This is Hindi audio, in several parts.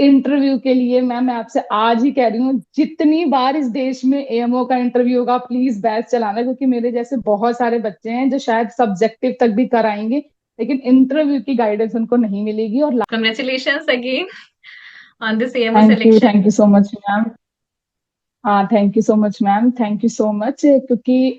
इंटरव्यू के लिए मैम मैं आपसे आज ही कह रही हूँ, जितनी बार इस देश में एएमओ का इंटरव्यू होगा प्लीज बैच चलाना, क्योंकि मेरे जैसे बहुत सारे बच्चे हैं जो शायद सब्जेक्टिव तक भी कराएंगे लेकिन इंटरव्यू की गाइडेंस उनको नहीं मिलेगी। और Congratulations again on this AMO selection. Thank you so much ma'am. हाँ thank you so much ma'am, thank you so much. क्योंकि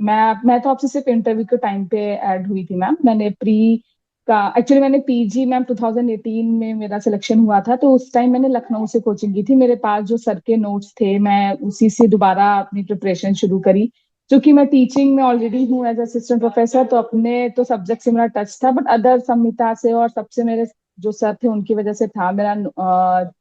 मैं तो आपसे सिर्फ इंटरव्यू के टाइम पे ऐड हुई थी मैम। मैंने प्री का एक्चुअली मैंने पीजी मैम 2018 में मेरा सिलेक्शन हुआ था, तो उस टाइम मैंने लखनऊ से कोचिंग की थी। मेरे पास जो सर के नोट्स थे मैं उसी से दोबारा अपनी प्रिपरेशन शुरू करी। क्योंकि मैं टीचिंग में ऑलरेडी हूँ एज असिस्टेंट प्रोफेसर, तो अपने तो सब्जेक्ट से मेरा टच था, बट अदर संहिता से और सबसे मेरे जो सर थे उनकी वजह से था मेरा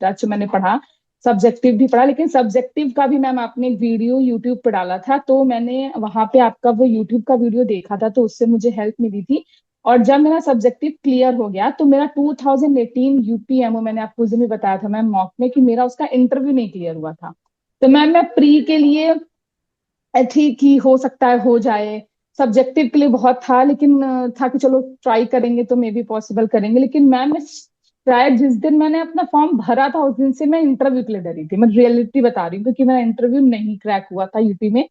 टच। मैंने पढ़ा, सब्जेक्टिव भी पढ़ा, लेकिन सब्जेक्टिव का भी मैम आपने एक वीडियो यूट्यूब पे डाला था, तो मैंने वहां पे आपका वो यूट्यूब का वीडियो देखा था, तो उससे मुझे हेल्प मिली थी। और जब मेरा सब्जेक्टिव क्लियर हो गया तो मेरा 2018 यूपीएमओ, मैंने आपको उस दिन भी बताया था मैम मॉक में कि मेरा उसका इंटरव्यू नहीं क्लियर हुआ था। तो मैम मैं प्री के लिए थी कि हो सकता है हो जाए, सब्जेक्टिव के लिए बहुत था, लेकिन था कि चलो ट्राई करेंगे तो मे बी पॉसिबल करेंगे। लेकिन मैम मैं शायद जिस दिन मैंने अपना फॉर्म भरा था उस दिन से मैं इंटरव्यू के लिए डरी थी। मैं रियलिटी बता रही हूँ, क्योंकि मेरा इंटरव्यू नहीं क्रैक हुआ था यूपी में।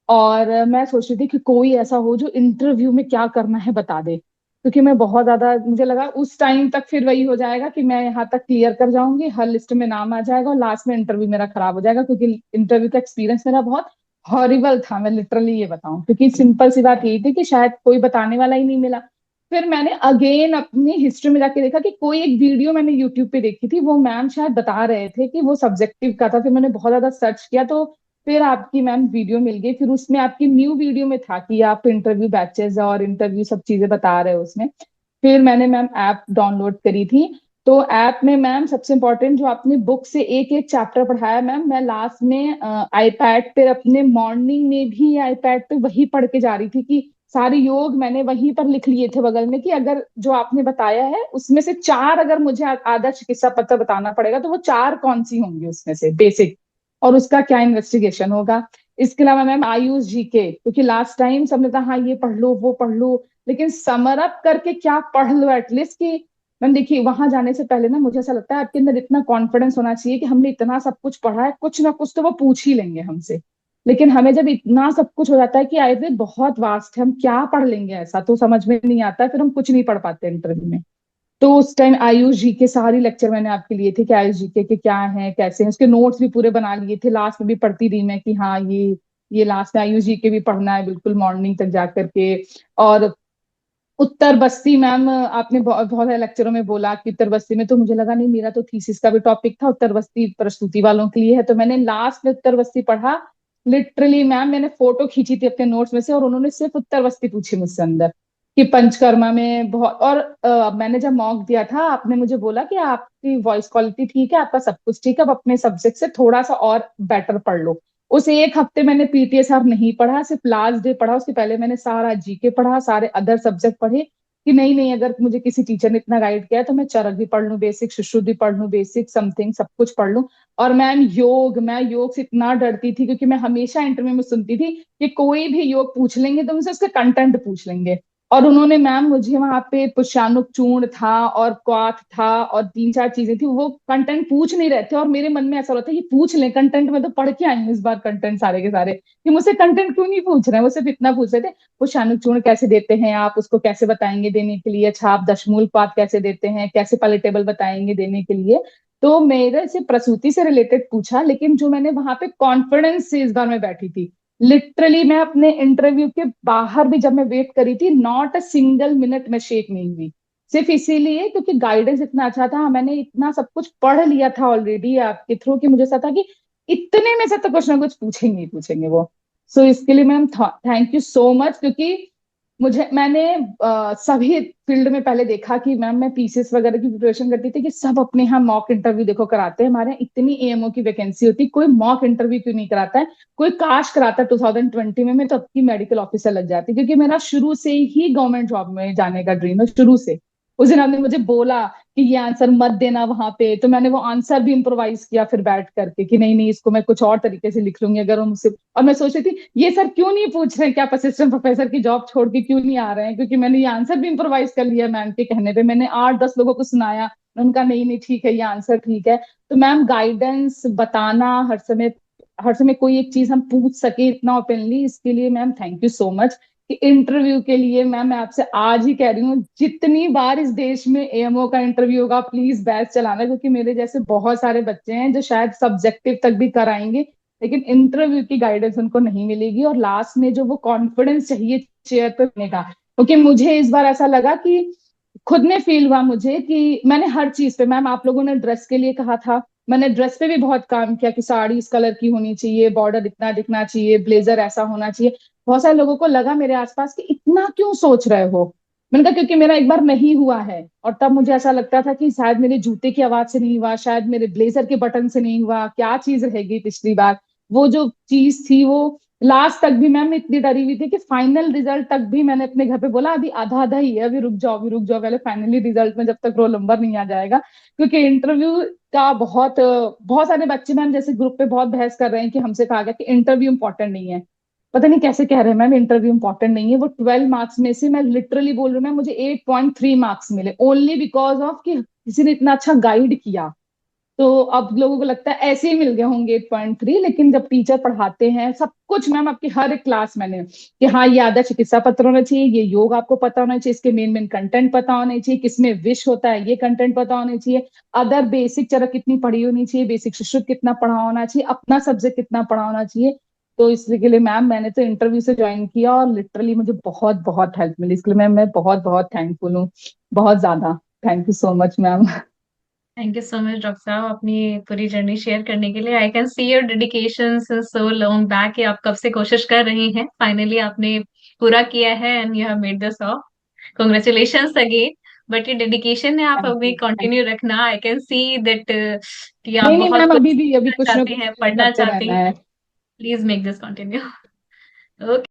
और मैं सोच रही थी कि कोई ऐसा हो जो इंटरव्यू में क्या करना है बता दे, क्योंकि मैं बहुत ज्यादा, मुझे लगा उस टाइम तक फिर वही हो जाएगा कि मैं यहाँ तक क्लियर कर जाऊंगी, हर लिस्ट में नाम आ जाएगा और लास्ट में इंटरव्यू मेरा खराब हो जाएगा। क्योंकि इंटरव्यू का एक्सपीरियंस मेरा बहुत हॉरिबल था, मैं लिटरली ये बताऊं, क्योंकि सिंपल सी बात यही थी कि शायद कोई बताने वाला ही नहीं मिला। फिर मैंने अगेन अपनी हिस्ट्री में जाके देखा कि कोई एक वीडियो मैंने यूट्यूब पे देखी थी, वो मैम शायद बता रहे थे कि वो सब्जेक्टिव का था। फिर मैंने बहुत ज्यादा सर्च किया, तो फिर आपकी मैम वीडियो मिल गई। फिर उसमें आपकी न्यू वीडियो में था कि आप इंटरव्यू बैचेस और इंटरव्यू सब चीजें बता रहे हो उसमें। फिर मैंने मैम ऐप डाउनलोड करी थी। तो ऐप में मैम सबसे इम्पोर्टेंट जो आपने बुक से एक एक चैप्टर पढ़ाया मैम, मैं लास्ट में आईपैड पे अपने मॉर्निंग में भी आईपैड पे वही पढ़ के जा रही थी कि सारे योग मैंने वहीं पर लिख लिए थे बगल में, कि अगर जो आपने बताया है उसमें से चार अगर मुझे आधा चिकित्सा पत्र बताना पड़ेगा तो वो चार कौन सी होंगी उसमें से बेसिक, और उसका क्या इन्वेस्टिगेशन होगा। इसके अलावा मैम आयुष जीके, क्योंकि लास्ट टाइम सबने कहा हाँ ये पढ़ लो वो पढ़ लो, लेकिन समर अप करके क्या पढ़ लो एटलीस्ट। कि मैम देखिए, वहां जाने से पहले ना मुझे ऐसा लगता है आपके अंदर इतना कॉन्फिडेंस होना चाहिए कि हमने इतना सब कुछ पढ़ा है, कुछ ना कुछ तो वो पूछ ही लेंगे हमसे। लेकिन हमें जब इतना सब कुछ हो जाता है कि आयुर्वेद बहुत वास्ट है, हम क्या पढ़ लेंगे, ऐसा तो समझ में नहीं आता है, फिर हम कुछ नहीं पढ़ पाते इंटरव्यू में। तो उस टाइम आयुष जी के सारी लेक्चर मैंने आपके लिए थे कि आयुष जी के क्या है कैसे हैं, उसके नोट्स भी पूरे बना लिए थे। लास्ट में भी पढ़ती रही मैं कि हाँ ये लास्ट में आयुष जी के भी पढ़ना है बिल्कुल मॉर्निंग तक जा करके। और उत्तर बस्ती मैम आपने बहुत सारे लेक्चरों में बोला कि उत्तर बस्ती में, तो मुझे लगा नहीं, मेरा तो थीसिस का भी टॉपिक था उत्तर बस्ती प्रस्तुति वालों के लिए है, तो मैंने लास्ट में उत्तर बस्ती पढ़ा। लिटरली मैम मैंने फोटो खींची थी अपने नोट्स में से, और उन्होंने सिर्फ उत्तर बस्ती पूछी मुझसे अंदर कि पंचकर्मा में बहुत। और मैंने जब मॉक दिया था आपने मुझे बोला कि आपकी वॉइस क्वालिटी ठीक है, आपका सब कुछ ठीक है, अब अपने सब्जेक्ट से थोड़ा सा और बेटर पढ़ लो। उस एक हफ्ते मैंने पीटीएसआर नहीं पढ़ा, सिर्फ लास्ट डे पढ़ा। उसके पहले मैंने सारा जीके पढ़ा, सारे अदर सब्जेक्ट पढ़े कि नहीं नहीं, अगर मुझे किसी टीचर ने इतना गाइड किया है तो मैं चरक भी पढ़ लूं, बेसिक सुश्रुत भी पढ़ लूं, बेसिक समथिंग सब कुछ पढ़ लूं। और मैम योग, मैं योग से इतना डरती थी क्योंकि मैं हमेशा इंटरव्यू में सुनती थी कि कोई भी योग पूछ लेंगे तो मुझसे उसका कंटेंट पूछ लेंगे। और उन्होंने मैम मुझे वहां पे पुष्पानुक चूर्ण था और क्वाथ था और तीन चार चीजें थी, वो कंटेंट पूछ नहीं रहे थे, और मेरे मन में ऐसा होता है कि पूछ लें कंटेंट, में तो पढ़ के आई हूँ इस बार कंटेंट सारे के सारे, कि मुझसे कंटेंट क्यों नहीं पूछ रहे हैं। वो सिर्फ इतना पूछ रहे थे, पुष्पानुक चूर्ण कैसे देते हैं आप, उसको कैसे बताएंगे देने के लिए, अच्छा आप दशमूल पात कैसे देते हैं, कैसे पलेटेबल बताएंगे देने के लिए। तो मेरे से प्रसूति से रिलेटेड पूछा, लेकिन जो मैंने वहां पे कॉन्फिडेंस से इस बार मैं बैठी थी, लिटरली मैं अपने इंटरव्यू के बाहर भी जब मैं वेट करी थी, नॉट अ सिंगल मिनट में शेक नहीं हुई। सिर्फ इसीलिए क्योंकि गाइडेंस इतना अच्छा था, मैंने इतना सब कुछ पढ़ लिया था ऑलरेडी आपके थ्रू, कि मुझे ऐसा था कि इतने में से तो कुछ ना कुछ पूछेंगे ही पूछेंगे वो। सो इसके लिए ma'am thank you so much. क्योंकि मैंने सभी फील्ड में पहले देखा कि मैम मैं पीसीएस वगैरह की प्रिपरेशन करती थी कि सब अपने यहाँ मॉक इंटरव्यू देखो कराते हैं, हमारे यहाँ इतनी एएमओ की वैकेंसी होती, कोई मॉक इंटरव्यू क्यों नहीं कराता है। कोई काश कराता 2020 में, मैं तो अब की मेडिकल ऑफिसर लग जाती, क्योंकि मेरा शुरू से ही गवर्नमेंट जॉब में जाने का ड्रीम है, शुरू से। उस दिन आपने मुझे बोला कि ये आंसर मत देना वहां पे, तो मैंने वो आंसर भी इम्प्रोवाइज किया फिर बैठ करके कि नहीं नहीं, इसको मैं कुछ और तरीके से लिख लूंगी अगर वो मुझसे। और मैं सोच रही थी ये सर क्यों नहीं पूछ रहे हैं कि आप असिस्टेंट प्रोफेसर की जॉब छोड़ के क्यों नहीं आ रहे हैं, क्योंकि मैंने ये आंसर भी इम्प्रोवाइज कर लिया मैम के कहने पे, मैंने 8-10 लोगों को सुनाया। उनका नहीं नहीं ठीक है, ये आंसर ठीक है। तो मैम गाइडेंस बताना हर समय कोई एक चीज हम पूछ सके इतना ओपनली, इसके लिए ma'am thank you so much. कि इंटरव्यू के लिए मैम मैं आपसे आज ही कह रही हूँ, जितनी बार इस देश में एएमओ का इंटरव्यू होगा प्लीज बैच चलाना, क्योंकि मेरे जैसे बहुत सारे बच्चे हैं जो शायद सब्जेक्टिव तक भी कराएंगे, लेकिन इंटरव्यू की गाइडेंस उनको नहीं मिलेगी, और लास्ट में जो वो कॉन्फिडेंस चाहिए चेयर पे बैठने का। क्योंकि मुझे इस बार ऐसा लगा कि खुद में फील हुआ मुझे कि मैंने हर चीज पे, मैम आप लोगों ने ड्रेस के लिए कहा था, मैंने ड्रेस पे भी बहुत काम किया कि साड़ी इस कलर की होनी चाहिए, बॉर्डर इतना दिखना चाहिए, ब्लेजर ऐसा होना चाहिए। बहुत सारे लोगों को लगा मेरे आसपास कि इतना क्यों सोच रहे हो। मैंने कहा क्योंकि मेरा एक बार नहीं हुआ है, और तब मुझे ऐसा लगता था कि शायद मेरे जूते की आवाज से नहीं हुआ, शायद मेरे ब्लेजर के बटन से नहीं हुआ, क्या चीज रह गई पिछली बार। वो जो चीज थी वो लास्ट तक भी मैम इतनी डरी हुई थी कि फाइनल रिजल्ट तक भी मैंने अपने घर पे बोला अभी आधा आधा ही है, अभी रुक जाओ, अभी रुक जाओ, पहले फाइनली रिजल्ट में जब तक रोल नंबर नहीं आ जाएगा। क्योंकि इंटरव्यू का बहुत सारे बच्चे मैम जैसे ग्रुप पे बहुत बहस कर रहे हैं कि हमसे कहा गया कि इंटरव्यू इंपॉर्टेंट नहीं है। पता नहीं कैसे कह रहे हैं मैम इंटरव्यू इंपॉर्टेंट नहीं है। वो 12 मार्क्स में से मैं लिटरली बोल रही हूँ मैम, मुझे 8.3 मार्क्स मिले ओनली बिकॉज ऑफ कि किसी ने इतना अच्छा गाइड किया। तो अब लोगों को लगता है ऐसे ही मिल गए होंगे 8.3, लेकिन जब टीचर पढ़ाते हैं सब कुछ मैम, आपकी हर एक क्लास मैंने कि हाँ ये आधा चिकित्सा पत्र होना चाहिए, ये योग आपको पता होना चाहिए, इसके मेन मेन कंटेंट पता होने चाहिए, किसमें विश होता है ये कंटेंट पता होने चाहिए, अदर बेसिक चरक कितनी पढ़ी होनी चाहिए, बेसिक सुश्रुत कितना पढ़ा होना चाहिए, अपना सब्जेक्ट कितना पढ़ा होना चाहिए। तो इसलिए के लिए मैम मैंने तो इंटरव्यू से ज्वाइन किया और लिटरली मुझे बहुत बहुत हेल्प मिली, इसके लिए मैम मैं बहुत बहुत थैंकफुल हूँ, बहुत ज्यादा। Thank you so much ma'am. Thank you so much doctor साहब अपनी पूरी जर्नी शेयर करने के लिए। I can see your dedication so long back कि आप कब से कोशिश कर रही हैं, फाइनली आपने पूरा किया है and you have made this of. Congratulations again. But ये डेडिकेशन है, आप थैंक हमें यू थैंक कंटिन्यू रखना। आई कैन सी दैट कि आप नहीं नहीं बहुत मैम, कुछ अभी भी अभी सीखना कुछ ना चाहते कुछ हैं, शेयर पढ़ना करते चाहते रहना हैं। है। Please make this continue. Okay.